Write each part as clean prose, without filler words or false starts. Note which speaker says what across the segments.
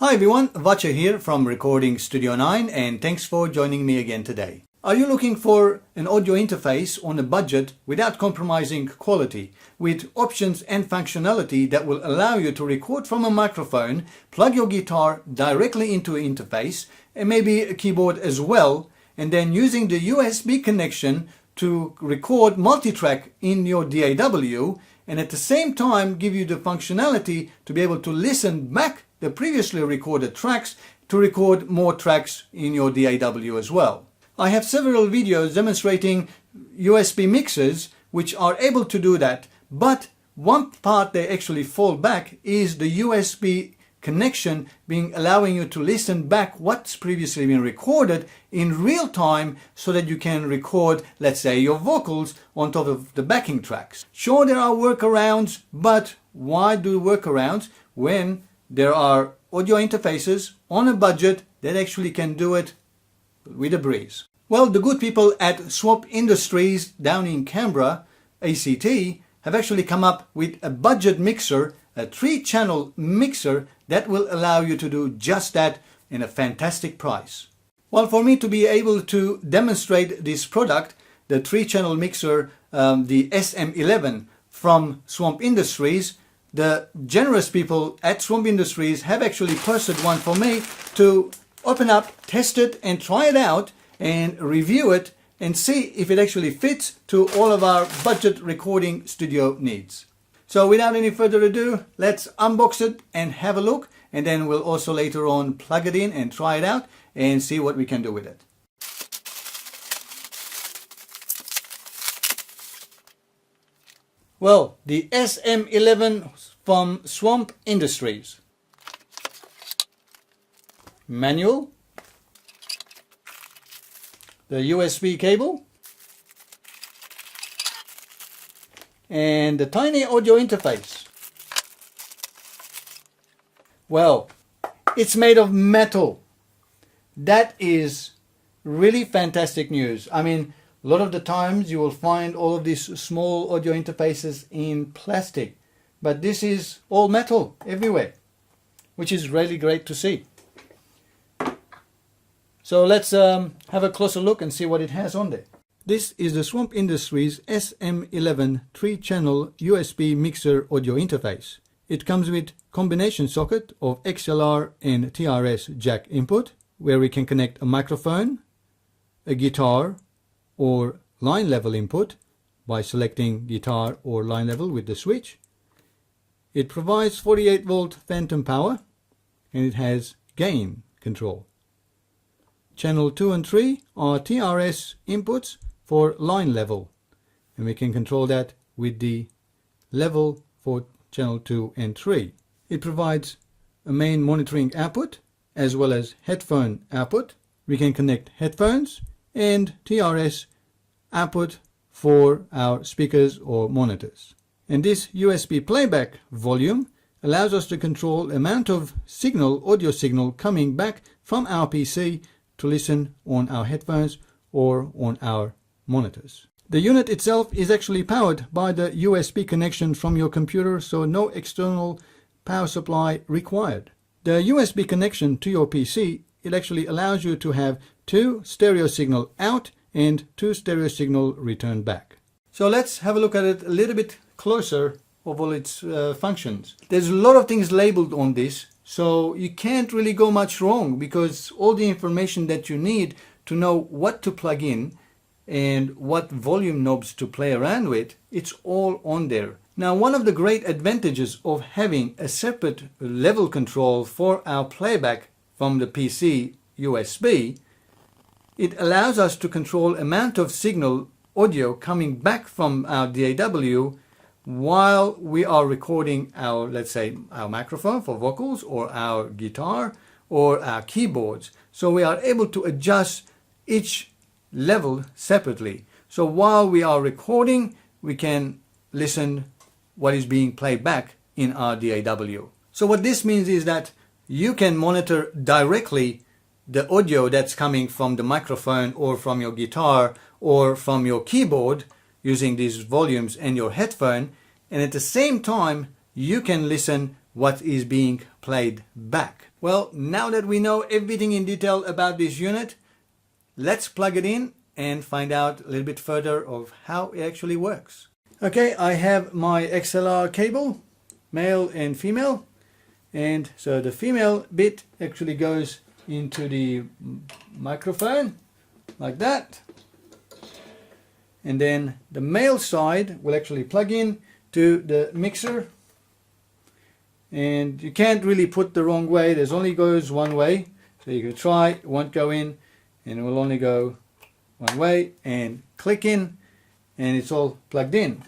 Speaker 1: Hi everyone, Vacha here from Recording Studio 9 and thanks for joining me again today. Are you looking for an audio interface on a budget without compromising quality, with options and functionality that will allow you to record from a microphone, plug your guitar directly into an interface and maybe a keyboard as well, and then using the USB connection to record multi-track in your DAW and at the same time give you the functionality to be able to listen back the previously recorded tracks to record more tracks in your DAW as well. I have several videos demonstrating USB mixers which are able to do that, but one part they actually fall back is the USB connection allowing you to listen back what's previously been recorded in real time so that you can record, let's say, your vocals on top of the backing tracks. Sure, there are workarounds, but why do workarounds when there are audio interfaces on a budget that actually can do it with a breeze? Well, the good people at Swamp Industries down in Canberra, ACT, have actually come up with a budget mixer, a 3-channel mixer that will allow you to do just that in a fantastic price. Well, for me to be able to demonstrate this product, the 3-channel mixer, the SM11 from Swamp Industries, the generous people at Swamp Industries have actually purchased one for me to open up, test it and try it out and review it and see if it actually fits to all of our budget recording studio needs. So without any further ado, let's unbox it and have a look, and then we'll also later on plug it in and try it out and see what we can do with it. Well, the SM11 from Swamp Industries. Manual. The USB cable. And the tiny audio interface. Well, it's made of metal. That is really fantastic news. I mean, a lot of the times you will find all of these small audio interfaces in plastic, but this is all metal everywhere, which is really great to see. So let's have a closer look and see what it has on there. This is the Swamp Industries SM11 3-channel USB mixer audio interface. It comes with combination socket of XLR and TRS jack input, where we can connect a microphone, a guitar, or line level input by selecting guitar or line level with the switch. It provides 48 volt phantom power and it has gain control. Channel 2 and 3 are TRS inputs for line level, and we can control that with the level for channel 2 and 3. It provides a main monitoring output as well as headphone output. We can connect headphones and TRS output for our speakers or monitors. And this USB playback volume allows us to control the amount of audio signal coming back from our PC to listen on our headphones or on our monitors. The unit itself is actually powered by the USB connection from your computer, so no external power supply required. The USB connection to your PC, it actually allows you to have 2 stereo signal out and 2 stereo signal return back. So let's have a look at it a little bit closer of all its functions. There's a lot of things labeled on this, so you can't really go much wrong because all the information that you need to know what to plug in and what volume knobs to play around with, it's all on there. Now, one of the great advantages of having a separate level control for our playback from the PC USB, it allows us to control amount of signal audio coming back from our DAW while we are recording our, let's say, our microphone for vocals or our guitar or our keyboards. So we are able to adjust each level separately. So while we are recording, we can listen what is being played back in our DAW. So what this means is that you can monitor directly the audio that's coming from the microphone or from your guitar or from your keyboard using these volumes and your headphone, and at the same time you can listen what is being played back. Well, now that we know everything in detail about this unit, let's plug it in and find out a little bit further of how it actually works. Okay, I have my XLR cable, male and female, and so the female bit actually goes into the microphone like that, and then the male side will actually plug in to the mixer, and you can't really put the wrong way, there's only goes one way, so you can try, it won't go in, and it will only go one way, and click in, and it's all plugged in.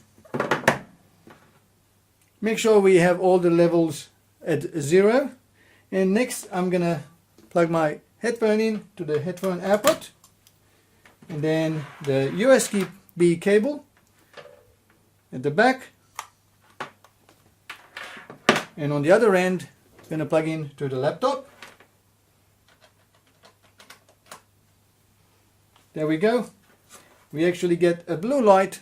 Speaker 1: Make sure we have all the levels at 0, and next I'm gonna plug my headphone in to the headphone output, and then the USB cable at the back, and on the other end I'm gonna plug in to the laptop. There we go. We actually get a blue light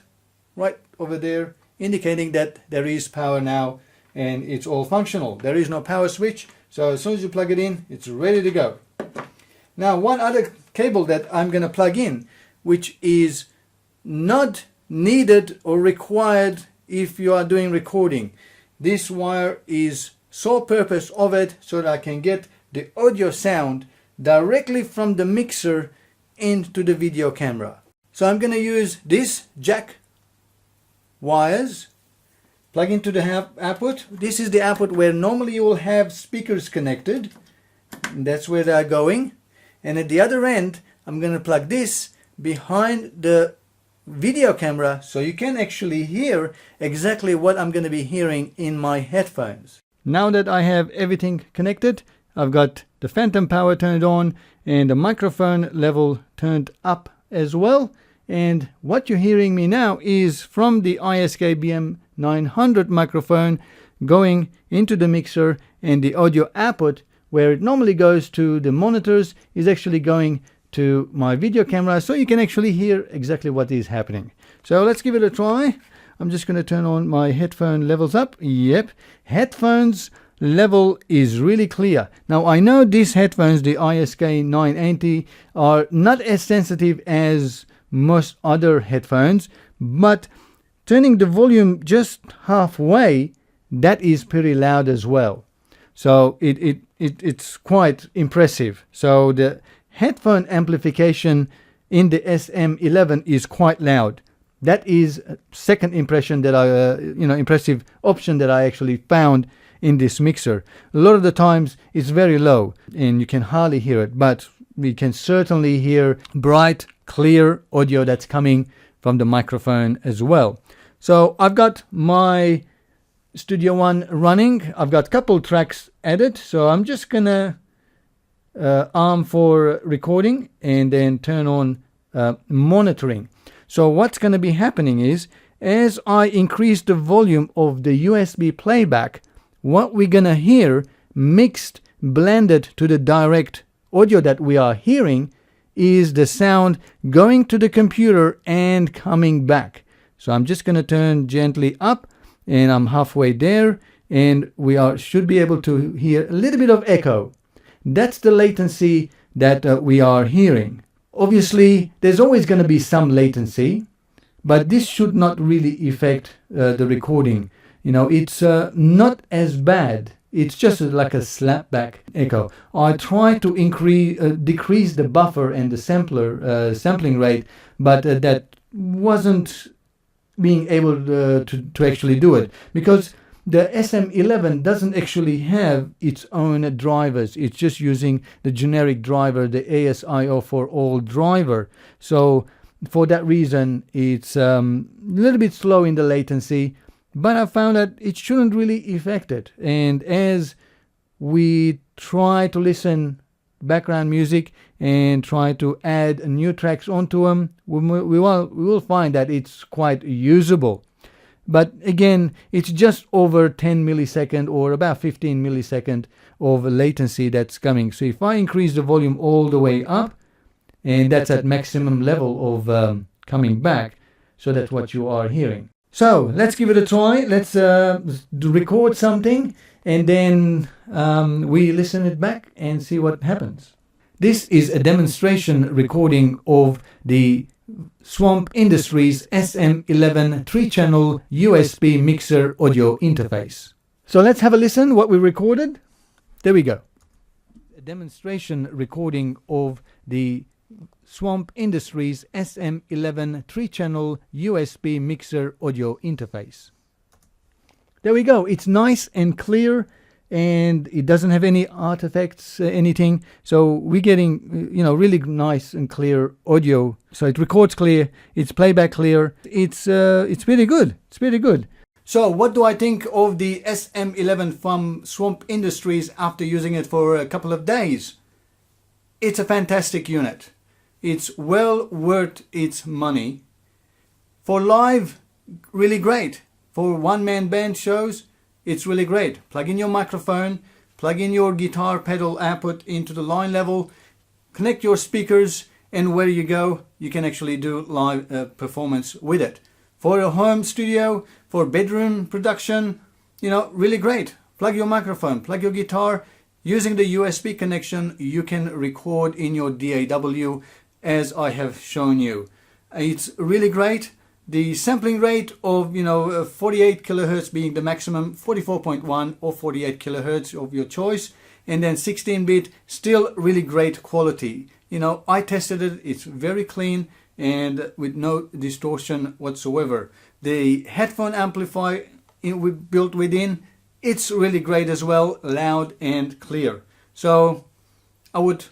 Speaker 1: right over there indicating that there is power now and it's all functional. There is no power switch, so as soon as you plug it in, it's ready to go. Now, one other cable that I'm going to plug in, which is not needed or required if you are doing recording. This wire is sole purpose of it so that I can get the audio sound directly from the mixer into the video camera. So I'm going to use this jack wires, plug into the output. This is the output where normally you will have speakers connected, and that's where they're going. And at the other end I'm going to plug this behind the video camera so you can actually hear exactly what I'm going to be hearing in my headphones. Now that I have everything connected, I've got the phantom power turned on and the microphone level turned up as well. And what you're hearing me now is from the ISK BM900 microphone going into the mixer, and the audio output where it normally goes to the monitors is actually going to my video camera, so you can actually hear exactly what is happening. So let's give it a try. I'm just going to turn on my headphone levels up. Yep, headphones level is really clear. Now I know these headphones, the ISK 980, are not as sensitive as most other headphones, but turning the volume just halfway, that is pretty loud as well. So it's quite impressive. So the headphone amplification in the SM11 is quite loud. That is a second impression that impressive option that I actually found in this mixer. A lot of the times it's very low and you can hardly hear it, but we can certainly hear bright, clear audio that's coming from the microphone as well. So I've got my Studio One running. I've got a couple tracks added, so I'm just gonna arm for recording and then turn on monitoring. So what's going to be happening is, as I increase the volume of the USB playback, what we're going to hear mixed, blended to the direct audio that we are hearing is the sound going to the computer and coming back. So I'm just going to turn gently up, and I'm halfway there, and we should be able to hear a little bit of echo. That's the latency that we are hearing. Obviously, there's always going to be some latency, but this should not really affect the recording. You know, it's not as bad. It's just like a slapback echo. I try to decrease the buffer and the sampling rate, but that wasn't being able to actually do it, because the SM11 doesn't actually have its own drivers. It's just using the generic driver, the ASIO for all driver. So for that reason, it's a little bit slow in the latency, but I found that it shouldn't really affect it. And as we try to listen background music and try to add new tracks onto them, we will find that it's quite usable. But again, it's just over 10 millisecond or about 15 millisecond of latency that's coming. So if I increase the volume all the way up, and that's at maximum level of coming back, so that's what you are hearing. So let's give it a try. Let's record something and then we listen it back and see what happens. This is a demonstration recording of the Swamp Industries SM11 3-channel USB mixer audio interface. So let's have a listen what we recorded. There we go. A demonstration recording of the Swamp Industries SM11 3-channel USB mixer audio interface. There we go. It's nice and clear and it doesn't have any artifacts, anything. So we're getting, really nice and clear audio. So it records clear, it's playback clear. It's pretty good. It's pretty good. So what do I think of the SM11 from Swamp Industries after using it for a couple of days? It's a fantastic unit. It's well worth its money. For live, really great. For one-man band shows, it's really great. Plug in your microphone, plug in your guitar pedal output into the line level, connect your speakers, and where you go, you can actually do live performance with it. For a home studio, for bedroom production, really great. Plug your microphone, plug your guitar. Using the USB connection, you can record in your DAW as I have shown you. It's really great. The sampling rate of 48 kilohertz being the maximum, 44.1 or 48 kilohertz of your choice, and then 16-bit, still really great quality. I tested it, it's very clean and with no distortion whatsoever. The headphone amplifier we built within, it's really great as well, loud and clear. So I would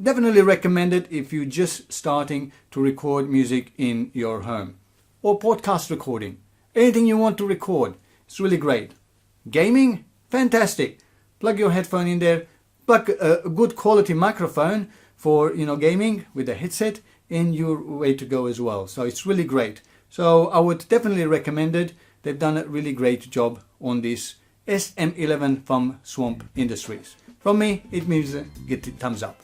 Speaker 1: definitely recommend it if you're just starting to record music in your home. Or podcast recording. Anything you want to record. It's really great. Gaming? Fantastic. Plug your headphone in there. Plug a good quality microphone for gaming with a headset, and you're way to go as well. So it's really great. So I would definitely recommend it. They've done a really great job on this SM11 from Swamp Industries. From me, it means get a thumbs up.